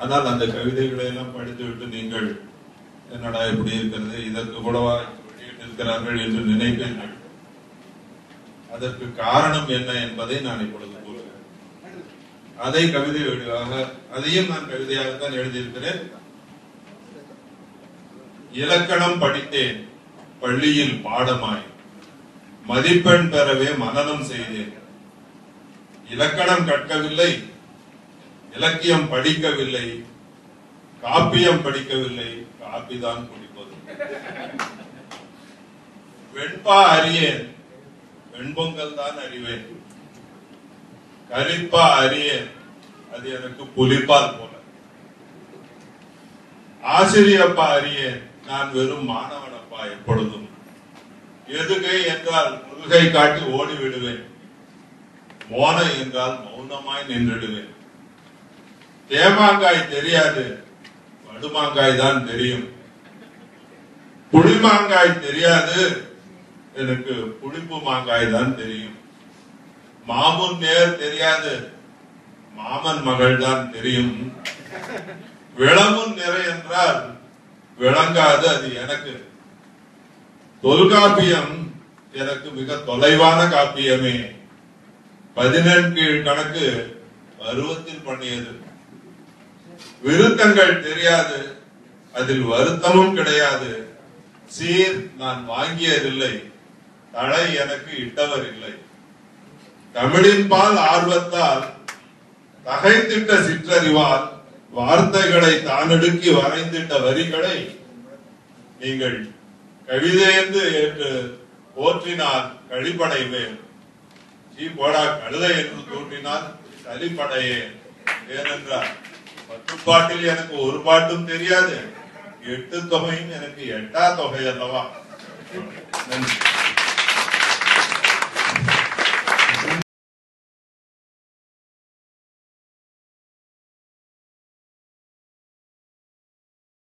ஆனால் அந்த கவிதைகளை எல்லாம் படித்துவிட்டு நீங்கள் என்னடா இப்படி இருக்கிறது, இதற்கு கூடவா வெளியிட்டிருக்கிறார்கள் என்று நினைப்பீர்கள். அதற்கு காரணம் என்ன என்பதை நான் இப்பொழுது கூறுகிறேன். அதை கவிதை வடிவாக, அதையும் நான் கவிதையாகத்தான் எழுதியிருக்கிறேன். இலக்கணம் படித்தேன் பள்ளியில் பாடமாய், மதிப்பெண் பெறவே மனனம் செய்தேன். இலக்கணம் கற்கவில்லை, இலக்கியம் படிக்கவில்லை, காப்பியம் படிக்கவில்லை, காப்பிதான் குடிப்பது. வெண்பா அறியேன், வெண்பொங்கல் தான் அறிவேன். கரிப்பா அறியேன், அது எனக்கு புலிப்பால் போல. ஆசிரியப்பா அறியேன், நான் வெறும் மாணவனப்பா எப்பொழுதும். எதுகை என்றால் முருகை காட்டி ஓடி விடுவேன், மோனை என்றால் மௌனமாய் நின்றுடுவேன். தேமாங்காய் தெரியாது, வடுமாங்காய் தான் தெரியும். புளிமாங்காய் தெரியாது, எனக்கு புளிப்பு மாங்காய் தான் தெரியும். மாமுன் நேர் தெரியாது, மாமன் மகள் தான் தெரியும். விளமுன் நிறை என்றால் விளங்காது, அது எனக்கு. தொல்காப்பியம் எனக்கு மிக தொலைவான காப்பியமே. 17 கணக்கு பருவத்தில் பண்ணியது. விருத்தங்கள் தெரியாது, அதில் வருத்தமும் கிடையாது. சீர் நான் வாங்கியதில்லை, தழை எனக்கு இட்டவர் இல்லை. தமிழின் பால் ஆர்வத்தால், தகைத்திட்ட சிற்றறிவால், வார்த்தைகளை தானெடுக்கி வரைந்திட்ட வரிகளை நீங்கள் கவிதை என்று ஏற்று போற்றினால் கழிப்படைவேன். சீ போடா கழுதை என்று தோன்றினால் சலிப்படையேன். ஏனென்றால் 10 பாட்டில் எனக்கு ஒரு பாட்டும் தெரியாது, 8 தொகையும் எனக்கு 8ஆ தொகை அல்லவா. நன்றி.